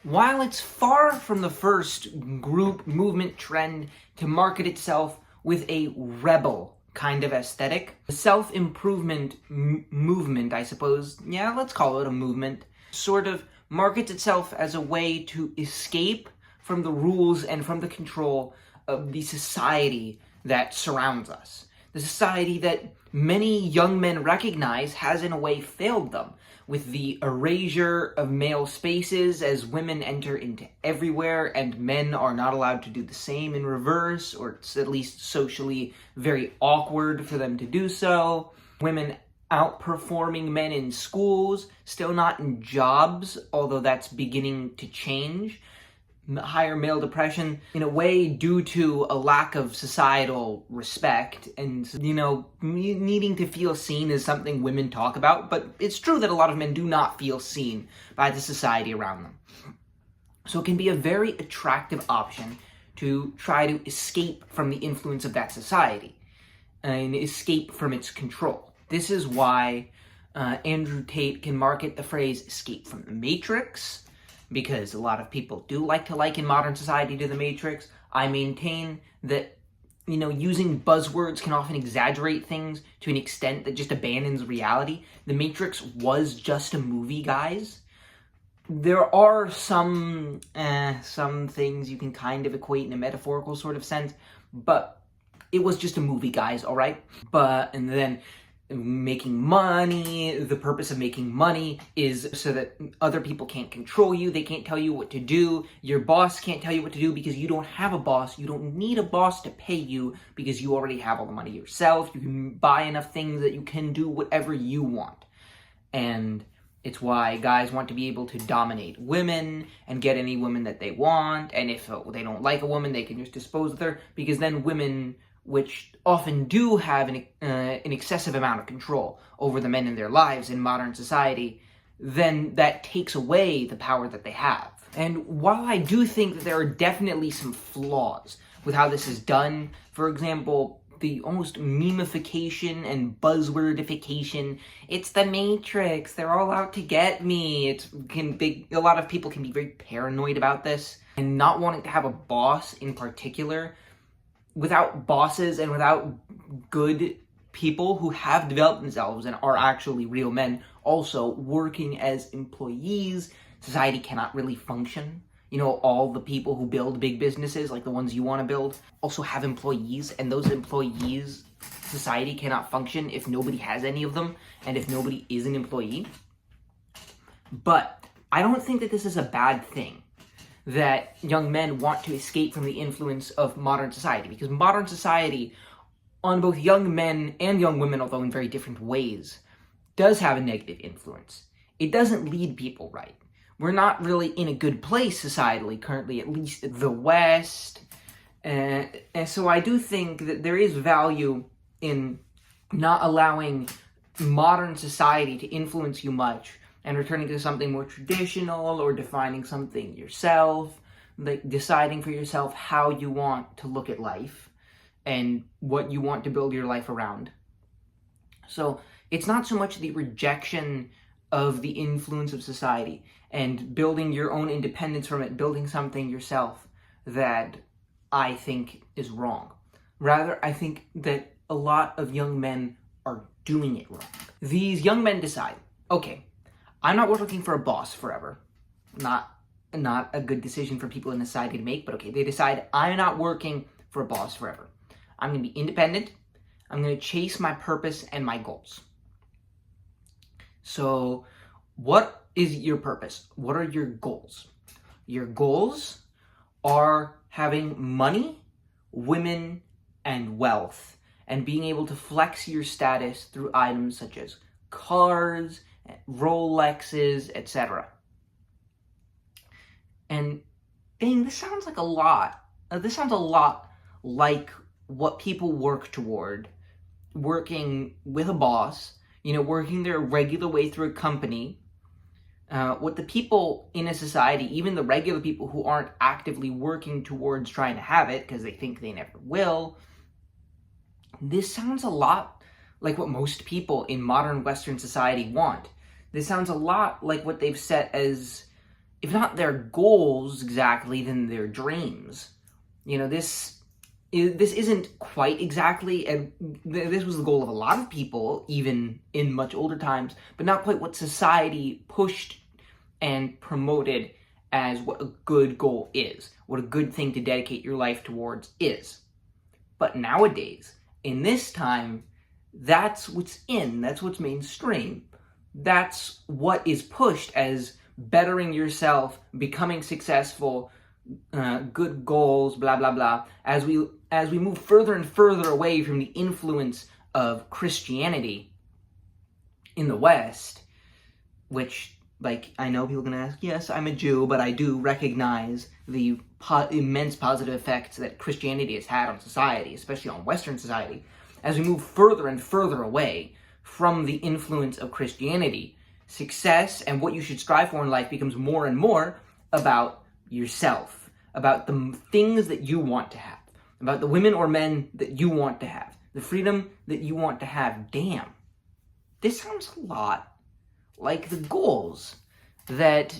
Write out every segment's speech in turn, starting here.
While it's far from the first group movement trend to market itself with a rebel kind of aesthetic, the self-improvement movement, I suppose, yeah, let's call it a movement, sort of markets itself as a way to escape from the rules and from the control of the society that surrounds us. The society that many young men recognize has in a way failed them, with the erasure of male spaces as women enter into everywhere and men are not allowed to do the same in reverse, or it's at least socially very awkward for them to do so. Women outperforming men in schools, still not in jobs, although that's beginning to change. Higher male depression, in a way due to a lack of societal respect and, needing to feel seen is something women talk about, but it's true that a lot of men do not feel seen by the society around them. So it can be a very attractive option to try to escape from the influence of that society and escape from its control. This is why Andrew Tate can market the phrase escape from the Matrix, because a lot of people do like to liken modern society to the Matrix. I maintain that, using buzzwords can often exaggerate things to an extent that just abandons reality. The Matrix was just a movie, guys. There are some things you can kind of equate in a metaphorical sort of sense, but it was just a movie, guys, all right? And then making money, the purpose of making money is so that other people can't control you, they can't tell you what to do, your boss can't tell you what to do because you don't have a boss, you don't need a boss to pay you because you already have all the money yourself, you can buy enough things that you can do whatever you want. And it's why guys want to be able to dominate women and get any woman that they want, and if they don't like a woman, they can just dispose of her, because then women, which often do have an excessive amount of control over the men in their lives in modern society, then that takes away the power that they have. And while I do think that there are definitely some flaws with how this is done, for example, the almost memification and buzzwordification, it's the Matrix, they're all out to get me, a lot of people can be very paranoid about this, and not wanting to have a boss in particular. Without bosses and without good people who have developed themselves and are actually real men also working as employees, society cannot really function. All the people who build big businesses, like the ones you want to build, also have employees, and those employees, society cannot function if nobody has any of them and if nobody is an employee. But I don't think that this is a bad thing, that young men want to escape from the influence of modern society, because modern society, on both young men and young women, although in very different ways, does have a negative influence. It doesn't lead people right. We're not really in a good place societally currently, at least the West. And so I do think that there is value in not allowing modern society to influence you much and returning to something more traditional, or defining something yourself, like deciding for yourself how you want to look at life and what you want to build your life around. So it's not so much the rejection of the influence of society and building your own independence from it, building something yourself, that I think is wrong. Rather, I think that a lot of young men are doing it wrong. These young men decide, okay, I'm not looking for a boss forever. Not a good decision for people in society to make, but okay, they decide I'm not working for a boss forever. I'm going to be independent. I'm going to chase my purpose and my goals. So, what is your purpose? What are your goals? Your goals are having money, women, and wealth, and being able to flex your status through items such as cars, Rolexes, etc. And dang, this sounds like a lot. This sounds a lot like what people work toward, working with a boss, working their regular way through a company. What the people in a society, even the regular people who aren't actively working towards trying to have it because they think they never will, this sounds a lot like what most people in modern Western society want. This sounds a lot like what they've set as if not their goals exactly, then their dreams. This isn't quite exactly, and this was the goal of a lot of people, even in much older times, but not quite what society pushed and promoted as what a good goal is, what a good thing to dedicate your life towards is. But nowadays, in this time, that's what's in, that's what's mainstream. That's what is pushed as bettering yourself, becoming successful, good goals, blah, blah, blah. As we move further and further away from the influence of Christianity in the West, which, I know people are going to ask, yes, I'm a Jew, but I do recognize the immense positive effects that Christianity has had on society, especially on Western society. As we move further and further away from the influence of Christianity, success and what you should strive for in life becomes more and more about yourself, about the things that you want to have, about the women or men that you want to have, the freedom that you want to have. Damn, this sounds a lot like the goals that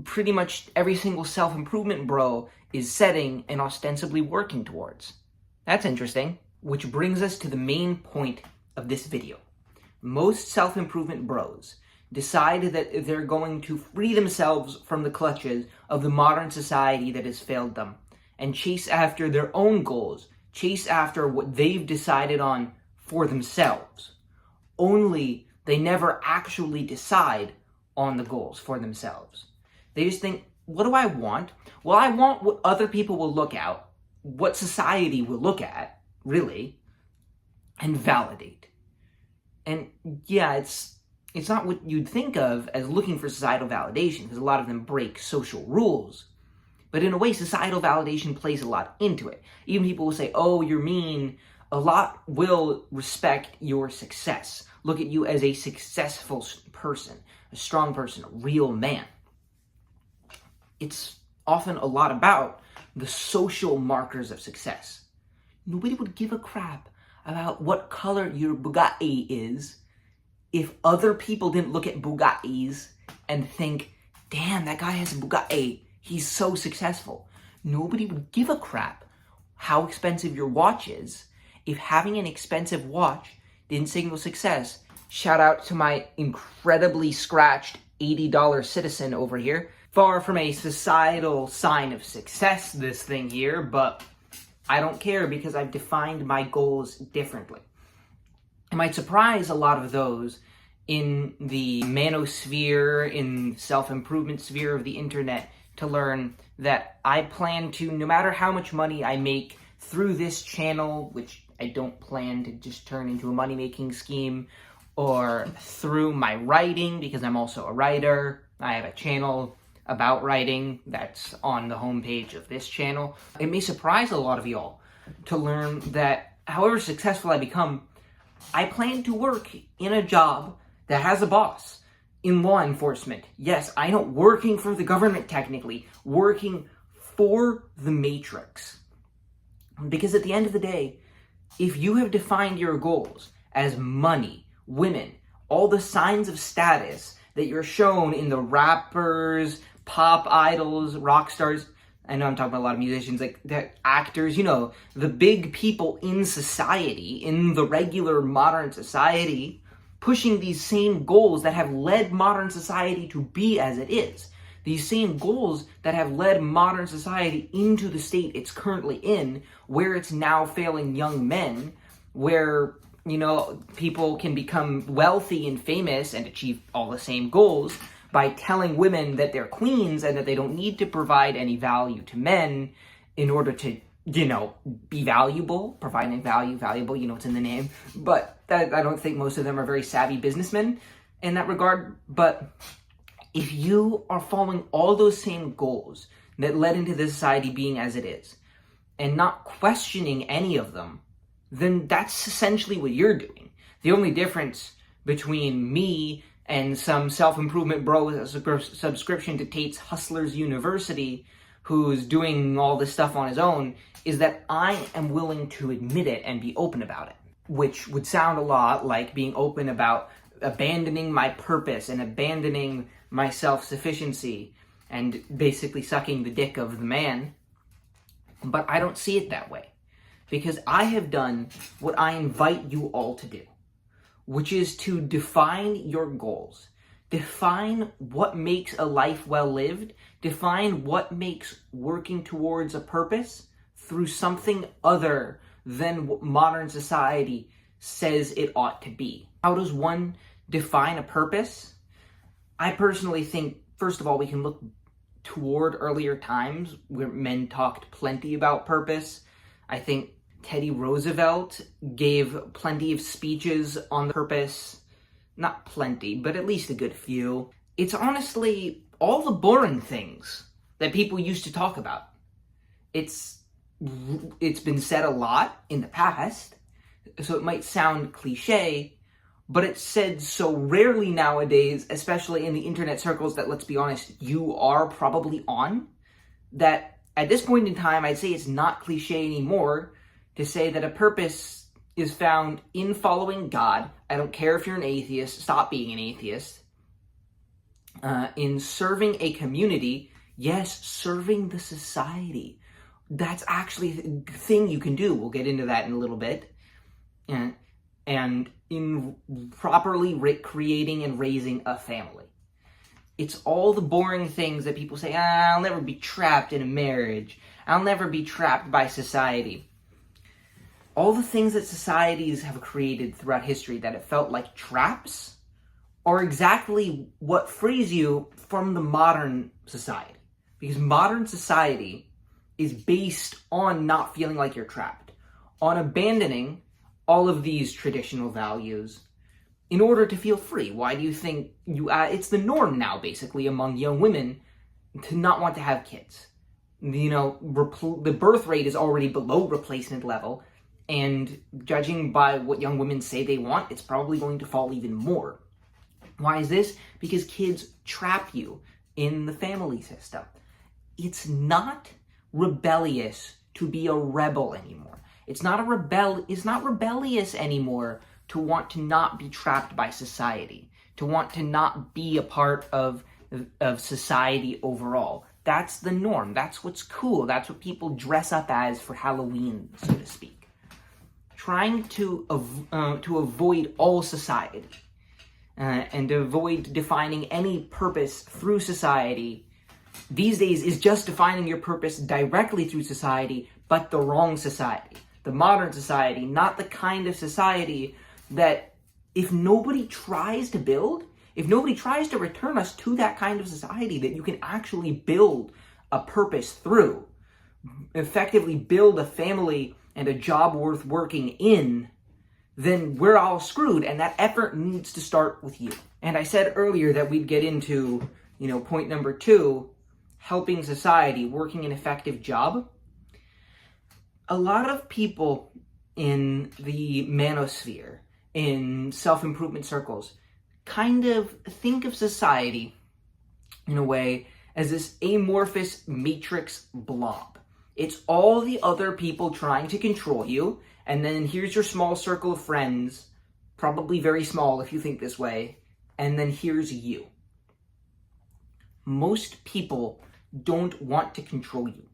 pretty much every single self-improvement bro is setting and ostensibly working towards. That's interesting. Which brings us to the main point of this video. Most self-improvement bros decide that they're going to free themselves from the clutches of the modern society that has failed them and chase after their own goals, chase after what they've decided on for themselves. Only they never actually decide on the goals for themselves. They just think, what do I want? Well, I want what other people will look at, what society will look at, really, and validate. And yeah, it's not what you'd think of as looking for societal validation, because a lot of them break social rules. But in a way, societal validation plays a lot into it. Even people will say, oh, you're mean. A lot will respect your success, look at you as a successful person, a strong person, a real man. It's often a lot about the social markers of success. Nobody would give a crap about what color your Bugatti is if other people didn't look at Bugattis and think, damn, that guy has a Bugatti. He's so successful. Nobody would give a crap how expensive your watch is if having an expensive watch didn't signal success. Shout out to my incredibly scratched $80 Citizen over here. Far from a societal sign of success, this thing here, but I don't care because I've defined my goals differently. It might surprise a lot of those in the manosphere, in self-improvement sphere of the internet, to learn that I plan to, no matter how much money I make through this channel, which I don't plan to just turn into a money-making scheme, or through my writing, because I'm also a writer. I have a channel about writing that's on the homepage of this channel. It may surprise a lot of y'all to learn that however successful I become, I plan to work in a job that has a boss, in law enforcement. Yes, I know, working for the government technically, working for the Matrix. Because at the end of the day, if you have defined your goals as money, women, all the signs of status that you're shown in the rappers, pop idols, rock stars, I know I'm talking about a lot of musicians, like the actors, the big people in society, in the regular modern society, pushing these same goals that have led modern society to be as it is. These same goals that have led modern society into the state it's currently in, where it's now failing young men, where, people can become wealthy and famous and achieve all the same goals by telling women that they're queens and that they don't need to provide any value to men in order to, be valuable, providing valuable, it's in the name. But I don't think most of them are very savvy businessmen in that regard. But if you are following all those same goals that led into the society being as it is, and not questioning any of them, then that's essentially what you're doing. The only difference between me and some self-improvement bro with a subscription to Tate's Hustlers University who's doing all this stuff on his own is that I am willing to admit it and be open about it, which would sound a lot like being open about abandoning my purpose and abandoning my self-sufficiency and basically sucking the dick of the man. But I don't see it that way, because I have done what I invite you all to do, which is to define your goals. Define what makes a life well lived. Define what makes working towards a purpose through something other than what modern society says it ought to be. How does one define a purpose? I personally think, first of all, we can look toward earlier times where men talked plenty about purpose. I think Teddy Roosevelt gave plenty of speeches on purpose. Not plenty, but at least a good few. It's honestly all the boring things that people used to talk about. It's been said a lot in the past, so it might sound cliche, but it's said so rarely nowadays, especially in the internet circles that, let's be honest, you are probably on, that at this point in time, I'd say it's not cliche anymore to say that a purpose is found in following God. I don't care if you're an atheist, stop being an atheist. In serving a community, yes, serving the society. That's actually a thing you can do. We'll get into that in a little bit. And in properly creating and raising a family. It's all the boring things that people say, I'll never be trapped in a marriage. I'll never be trapped by society. All the things that societies have created throughout history that it felt like traps are exactly what frees you from the modern society. Because modern society is based on not feeling like you're trapped, on abandoning all of these traditional values in order to feel free. Why do you think it's the norm now, basically, among young women to not want to have kids? The birth rate is already below replacement level, and judging by what young women say they want, it's probably going to fall even more. Why is this? Because kids trap you in the family system. It's not rebellious to be a rebel anymore. It's not rebellious anymore to want to not be trapped by society, to want to not be a part of society overall. That's the norm. That's what's cool. That's what people dress up as for Halloween, so to speak. Trying to avoid all society and avoid defining any purpose through society these days is just defining your purpose directly through society, but the wrong society. The modern society, not the kind of society that if nobody tries to build, if nobody tries to return us to that kind of society that you can actually build a purpose through, effectively build a family and a job worth working in, then we're all screwed, and that effort needs to start with you. And I said earlier that we'd get into, point number 2, helping society, working an effective job. A lot of people in the manosphere, in self-improvement circles, kind of think of society in a way as this amorphous matrix blob. It's all the other people trying to control you, and then here's your small circle of friends, probably very small if you think this way, and then here's you. Most people don't want to control you.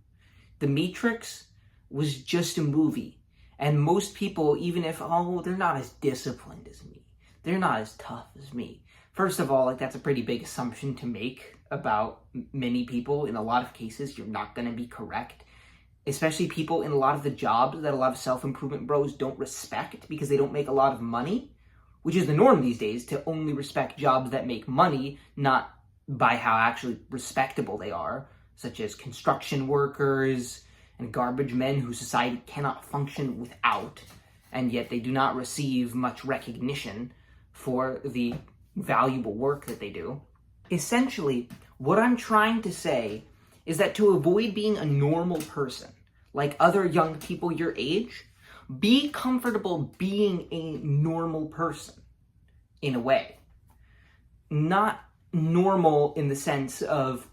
The Matrix was just a movie, and most people, even if, they're not as disciplined as me, they're not as tough as me. First of all, that's a pretty big assumption to make about many people. In a lot of cases, you're not going to be correct. Especially people in a lot of the jobs that a lot of self-improvement bros don't respect because they don't make a lot of money, which is the norm these days, to only respect jobs that make money, not by how actually respectable they are, such as construction workers and garbage men who society cannot function without, and yet they do not receive much recognition for the valuable work that they do. Essentially, what I'm trying to say is that to avoid being a normal person, like other young people your age, be comfortable being a normal person, in a way. Not normal in the sense of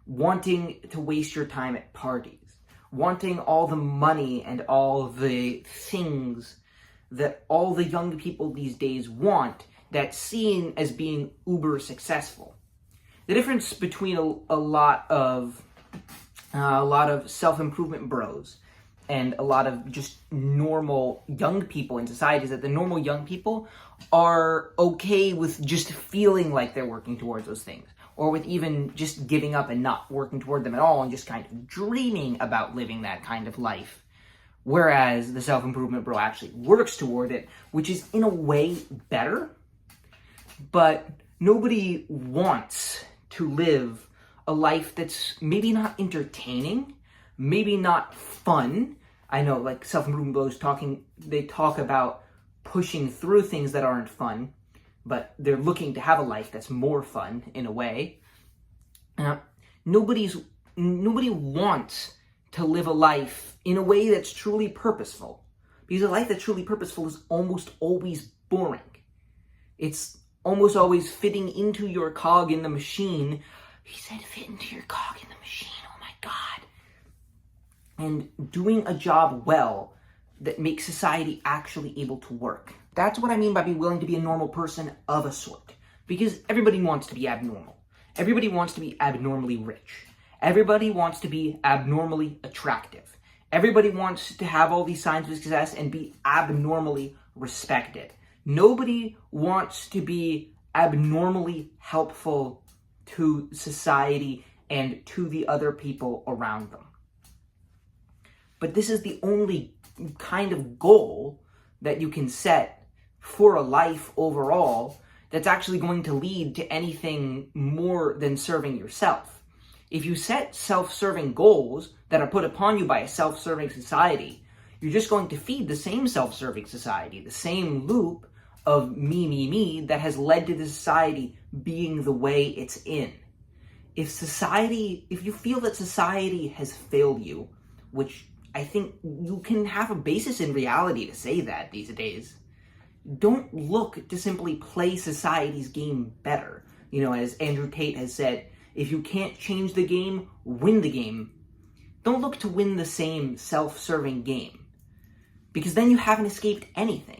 wanting to waste your time at parties, wanting all the money and all the things that all the young people these days want, that's seen as being uber successful. The difference between a lot of self-improvement bros and a lot of just normal young people in society is that the normal young people are okay with just feeling like they're working towards those things, or with even just giving up and not working toward them at all and just kind of dreaming about living that kind of life. Whereas the self-improvement bro actually works toward it, which is in a way better, but nobody wants to live a life that's maybe not entertaining, maybe not fun. I know, like, self-improvement bros they talk about pushing through things that aren't fun, but they're looking to have a life that's more fun in a way. Nobody wants to live a life in a way that's truly purposeful, because a life that's truly purposeful is almost always boring. It's almost always fitting into your cog in the machine. He said fit into your cog in the machine, oh my god. And doing a job well that makes society actually able to work. That's what I mean by being willing to be a normal person of a sort. Because everybody wants to be abnormal. Everybody wants to be abnormally rich. Everybody wants to be abnormally attractive. Everybody wants to have all these signs of success and be abnormally respected. Nobody wants to be abnormally helpful to society and to the other people around them. But this is the only kind of goal that you can set for a life overall that's actually going to lead to anything more than serving yourself. If you set self-serving goals that are put upon you by a self-serving society, you're just going to feed the same self-serving society, the same loop of me, that has led to the society being the way it's in. If you feel that society has failed you, which I think you can have a basis in reality to say that these days, don't look to simply play society's game better. As Andrew Tate has said, if you can't change the game, win the game. Don't look to win the same self-serving game, because then you haven't escaped anything.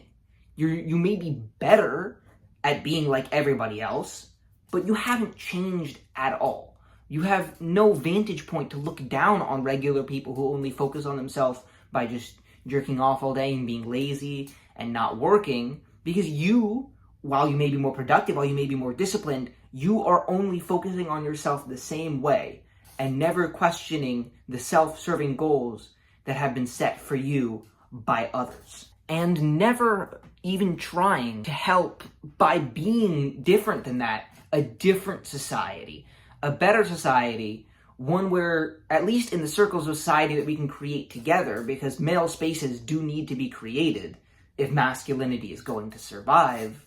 You may be better at being like everybody else, but you haven't changed at all. You have no vantage point to look down on regular people who only focus on themselves by just jerking off all day and being lazy and not working, because you, while you may be more productive, while you may be more disciplined, you are only focusing on yourself the same way and never questioning the self-serving goals that have been set for you by others. And never even trying to help by being different than that, a different society, a better society, one where, at least in the circles of society that we can create together, because male spaces do need to be created if masculinity is going to survive,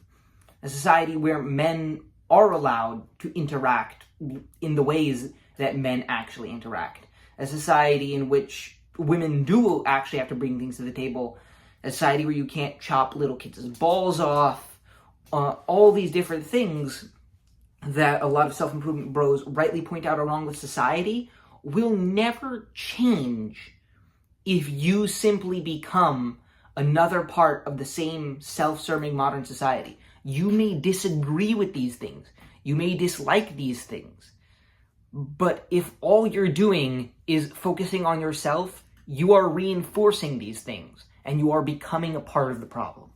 a society where men are allowed to interact in the ways that men actually interact, a society in which women do actually have to bring things to the table, a society where you can't chop little kids' balls off, all these different things that a lot of self-improvement bros rightly point out are wrong with society will never change if you simply become another part of the same self-serving modern society. You may disagree with these things. You may dislike these things. But if all you're doing is focusing on yourself, you are reinforcing these things, and you are becoming a part of the problem.